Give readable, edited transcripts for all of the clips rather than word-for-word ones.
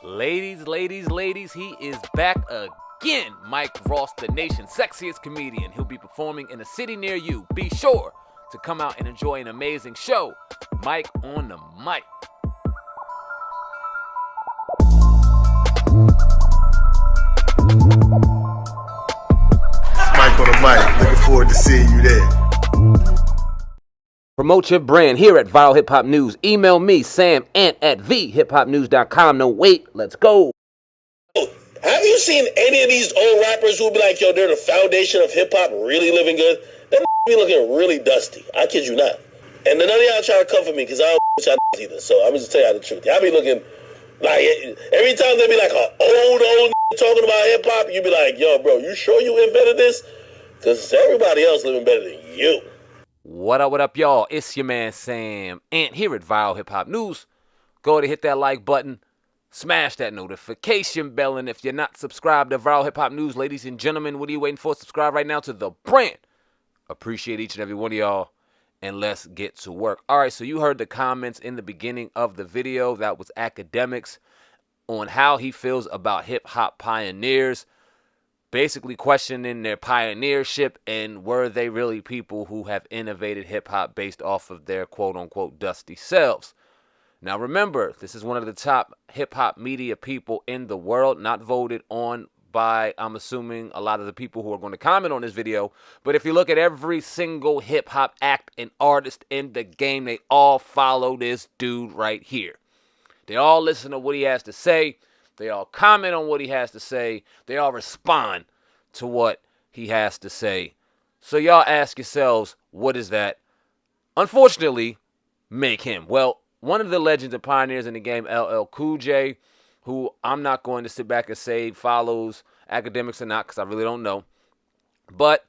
Ladies, he is back again. Mike Ross, the nation's sexiest comedian. He'll be performing in a city near you. Be sure to come out and enjoy an amazing show. Mike on the mic. Mike on the mic. Looking forward to seeing you there. Promote your brand here at Viral Hip Hop News. Email me, samant@vhiphopnews.com. No wait, let's go. Have you seen any of these old rappers who be like, yo, they're the foundation of hip hop, really living good? Them be looking really dusty. I kid you not. And none of y'all try to comfort me because I don't y'all either. So I'm just tell y'all the truth. Y'all be looking like every time they be like an old talking about hip hop, you be like, yo, bro, you sure you invented this? Because everybody else living better than you. What up, y'all? It's your man Sam Ant here at Viral Hip Hop News. Go ahead and hit that like button. Smash that notification bell. And if you're not subscribed to Viral Hip Hop News, ladies and gentlemen, what are you waiting for? Subscribe right now to the brand. Appreciate each and every one of y'all. And let's get to work. All right, so you heard the comments in the beginning of the video. That was Akademiks on how he feels about hip-hop pioneers. Basically questioning their pioneership and were they really people who have innovated hip-hop based off of their quote-unquote dusty selves. Now remember, this is one of the top hip-hop media people in the world, not voted on by, I'm assuming, a lot of the people who are going to comment on this video. But if you look at every single hip-hop act and artist in the game, they all follow this dude right here. They all listen to what he has to say. They all comment on what he has to say. They all respond to what he has to say. So y'all ask yourselves, what does that, unfortunately, make him? Well, one of the legends and pioneers in the game, LL Cool J, who I'm not going to sit back and say follows Akademiks or not because I really don't know. But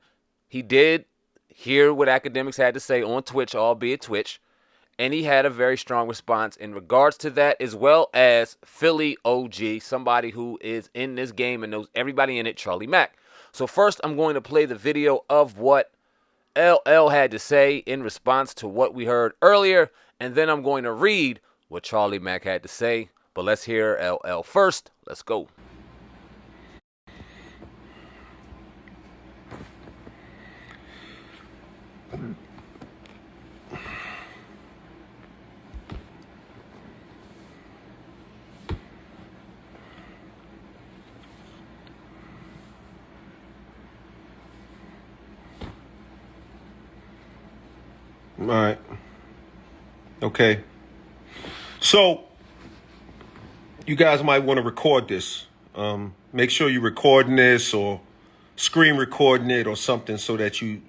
he did hear what Akademiks had to say on Twitch, albeit Twitch. And he had a very strong response in regards to that, as well as Philly OG, somebody who is in this game and knows everybody in it, Charlie Mack. So first, I'm going to play the video of what LL had to say in response to what we heard earlier, and then I'm going to read what Charlie Mack had to say. But let's hear LL first. Let's go. All right. Okay. So, you guys might want to record this. Make sure you're recording this or screen recording it or something so that you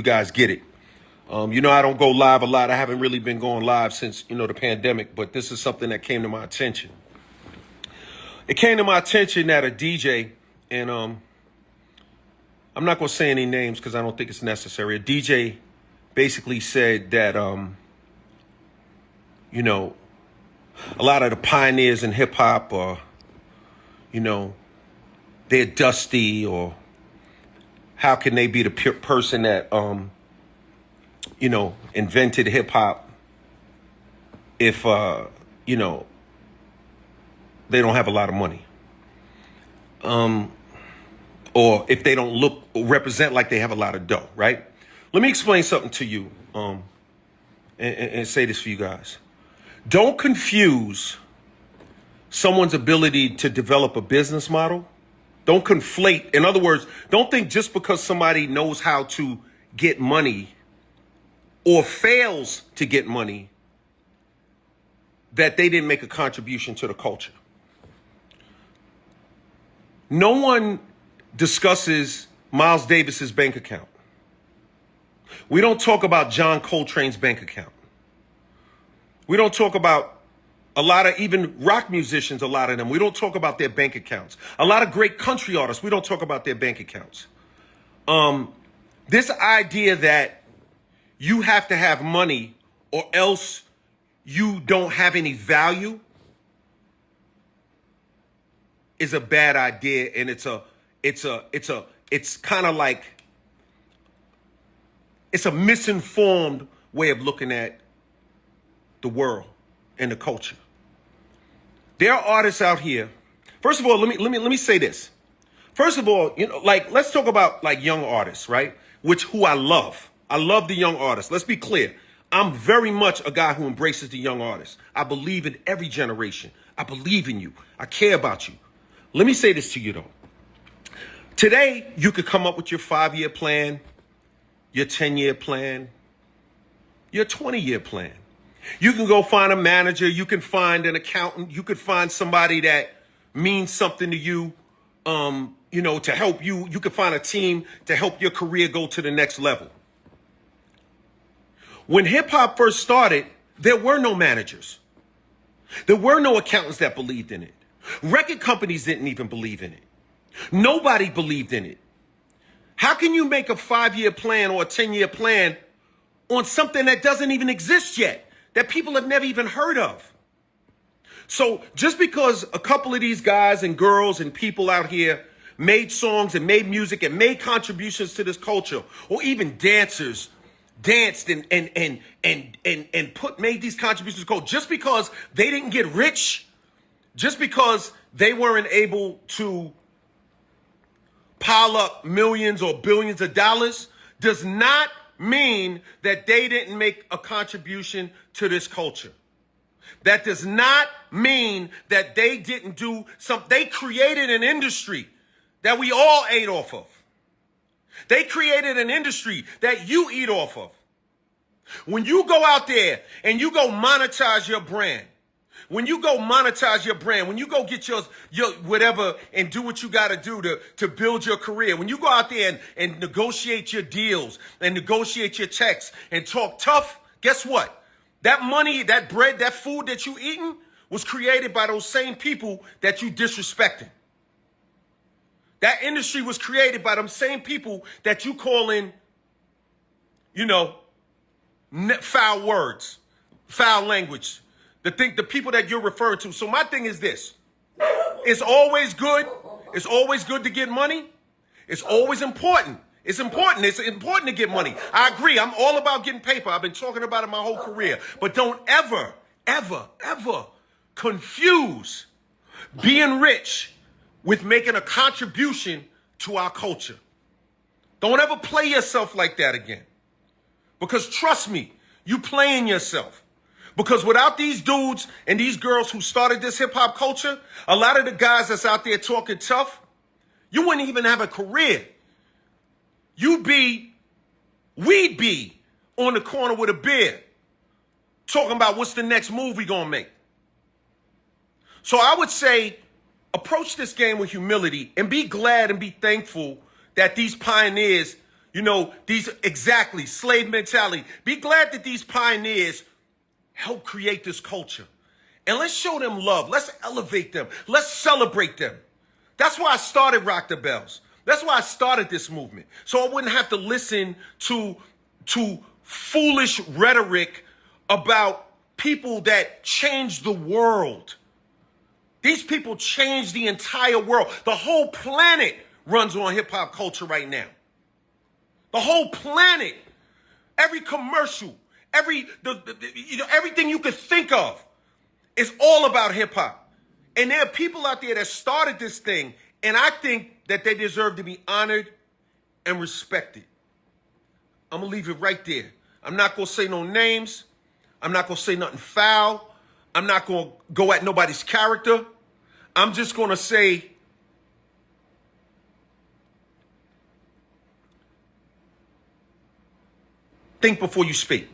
guys get it. I don't go live a lot. I haven't really been going live since, the pandemic, but this is something that came to my attention. It came to my attention that a DJ, and I'm not going to say any names because I don't think it's necessary. A DJ basically said that, a lot of the pioneers in hip hop are, they're dusty, or how can they be the person that, invented hip hop if, they don't have a lot of money. Or if they don't look or represent like they have a lot of dough, right? Let me explain something to you and say this for you guys. Don't confuse someone's ability to develop a business model. Don't conflate. In other words, don't think just because somebody knows how to get money or fails to get money that they didn't make a contribution to the culture. No one discusses Miles Davis's bank account. We don't talk about John Coltrane's bank account. We don't talk about a lot of even rock musicians, a lot of them. We don't talk about their bank accounts. A lot of great country artists, we don't talk about their bank accounts. This idea that you have to have money or else you don't have any value is a bad idea, and it's kind of like, it's a misinformed way of looking at the world and the culture. There are artists out here. First of all, let me say this. First of all, like let's talk about like young artists, right? Who I love. I love the young artists. Let's be clear. I'm very much a guy who embraces the young artists. I believe in every generation. I believe in you. I care about you. Let me say this to you though. Today, you could come up with your 5-year plan, your 10-year plan, your 20-year plan. You can go find a manager. You can find an accountant. You could find somebody that means something to you, to help you. You could find a team to help your career go to the next level. When hip hop first started, there were no managers. There were no accountants that believed in it. Record companies didn't even believe in it. Nobody believed in it. How can you make a 5-year plan or a 10-year plan on something that doesn't even exist yet, that people have never even heard of? So just because a couple of these guys and girls and people out here made songs and made music and made contributions to this culture, or even dancers danced and made these contributions go, just because they didn't get rich, just because they weren't able to pile up millions or billions of dollars, does not mean that they didn't make a contribution to this culture. That does not mean that they didn't do something. They created an industry that we all ate off of. They created an industry that you eat off of. When you go out there and you go monetize your brand, when you go get your whatever and do what you got to do to build your career, when you go out there and negotiate your deals and negotiate your checks and talk tough, guess what? That money, that bread, that food that you eating was created by those same people that you disrespecting. That industry was created by them same people that you call in, foul words, foul language. The people that you're referring to. So my thing is this. It's always good. It's always good to get money. It's always important. It's important. It's important to get money. I agree. I'm all about getting paper. I've been talking about it my whole career. But don't ever, ever, ever confuse being rich with making a contribution to our culture. Don't ever play yourself like that again. Because trust me, you playing yourself. Because without these dudes and these girls who started this hip hop culture, a lot of the guys that's out there talking tough, you wouldn't even have a career. We'd be on the corner with a beer talking about what's the next move we gonna make. So I would say, approach this game with humility and be glad and be thankful that these pioneers, slave mentality. Be glad that these pioneers help create this culture. And let's show them love. Let's elevate them. Let's celebrate them. That's why I started Rock the Bells. That's why I started this movement. So I wouldn't have to listen to foolish rhetoric about people that changed the world. These people changed the entire world. The whole planet runs on hip hop culture right now. The whole planet. Every commercial, everything you could think of is all about hip hop. And there are people out there that started this thing, and I think that they deserve to be honored and respected. I'm going to leave it right there. I'm not going to say no names. I'm not going to say nothing foul. I'm not going to go at nobody's character. I'm just going to say, think before you speak.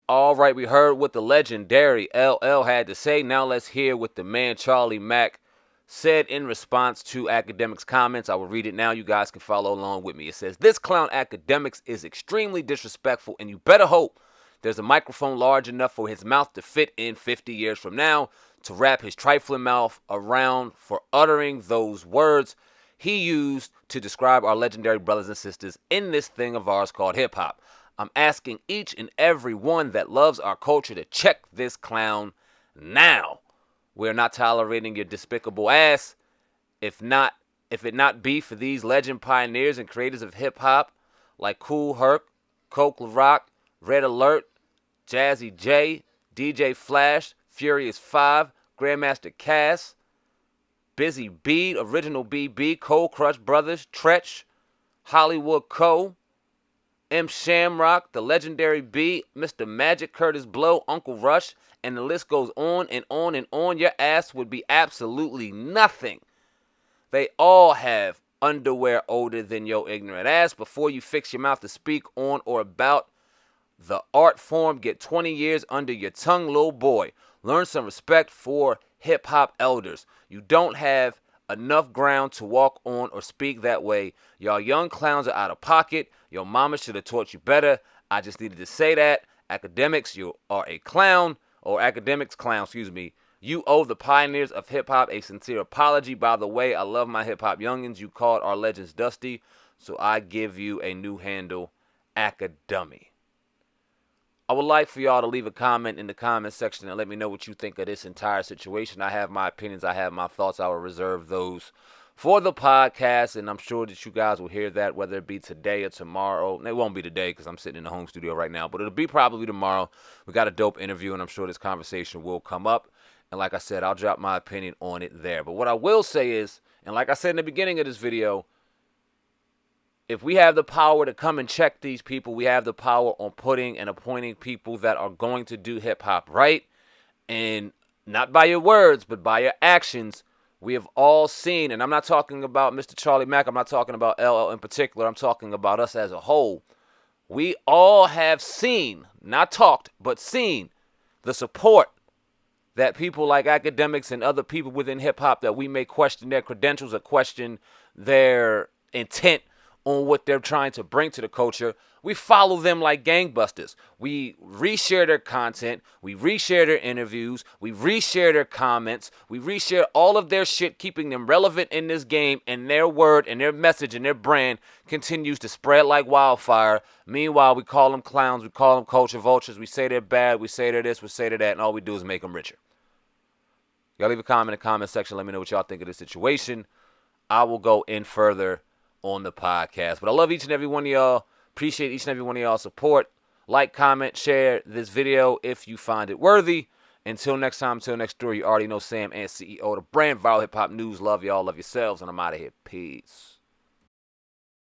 All right, we heard what the legendary LL had to say. Now let's hear what the man Charlie Mack said in response to Akademiks' comments. I will read it now. You guys can follow along with me. It says, "This clown Akademiks is extremely disrespectful, and you better hope there's a microphone large enough for his mouth to fit in 50 years from now to wrap his trifling mouth around for uttering those words he used to describe our legendary brothers and sisters in this thing of ours called hip-hop. I'm asking each and every one that loves our culture to check this clown now. We're not tolerating your despicable ass. If it not be for these legend pioneers and creators of hip-hop like Kool Herc, Coke LaRock, Red Alert, Jazzy J, DJ Flash, Furious 5, Grandmaster Cass, Busy Bee, Original BB, Cold Crush Brothers, Tretch, Hollywood Co., M. Shamrock, The Legendary B, Mr. Magic, Curtis Blow, Uncle Rush, and the list goes on and on and on. Your ass would be absolutely nothing. They all have underwear older than your ignorant ass. Before you fix your mouth to speak on or about the art form, get 20 years under your tongue, little boy. Learn some respect for hip-hop elders. You don't have enough ground to walk on or speak that way. Y'all young clowns are out of pocket. Your mama should have taught you better. I just needed to say that. Akademiks, you are a clown, or Akademiks clown, excuse me. You owe the pioneers of hip-hop a sincere apology. By the way, I love my hip-hop youngins. You called our legends dusty, so I give you a new handle, Akademi. I would like for y'all to leave a comment in the comment section and let me know what you think of this entire situation. I have my opinions. I have my thoughts. I will reserve those for the podcast, and I'm sure that you guys will hear that, whether it be today or tomorrow. It won't be today because I'm sitting in the home studio right now, but it'll be probably tomorrow. We got a dope interview, and I'm sure this conversation will come up. And like I said, I'll drop my opinion on it there. But what I will say is, and like I said in the beginning of this video, if we have the power to come and check these people, we have the power on putting and appointing people that are going to do hip-hop right. And not by your words, but by your actions. We have all seen, and I'm not talking about Mr. Charlie Mack. I'm not talking about LL in particular. I'm talking about us as a whole. We all have seen, not talked, but seen the support that people like Akademiks and other people within hip-hop that we may question their credentials or question their intent on what they're trying to bring to the culture. We follow them like gangbusters. We reshare their content. We reshare their interviews. We reshare their comments. We reshare all of their shit, keeping them relevant in this game, and their word and their message and their brand continues to spread like wildfire. Meanwhile, we call them clowns. We call them culture vultures. We say they're bad. We say they're this. We say they're that. And all we do is make them richer. Y'all leave a comment in the comment section. Let me know what y'all think of the situation. I will go in further on the podcast. But I love each and every one of y'all. Appreciate each and every one of y'all's support. Like, comment, share this video if you find it worthy. Until next time, until next story, you already know Sam and CEO of the brand Viral Hip Hop News. Love y'all. Love yourselves. And I'm out of here. Peace.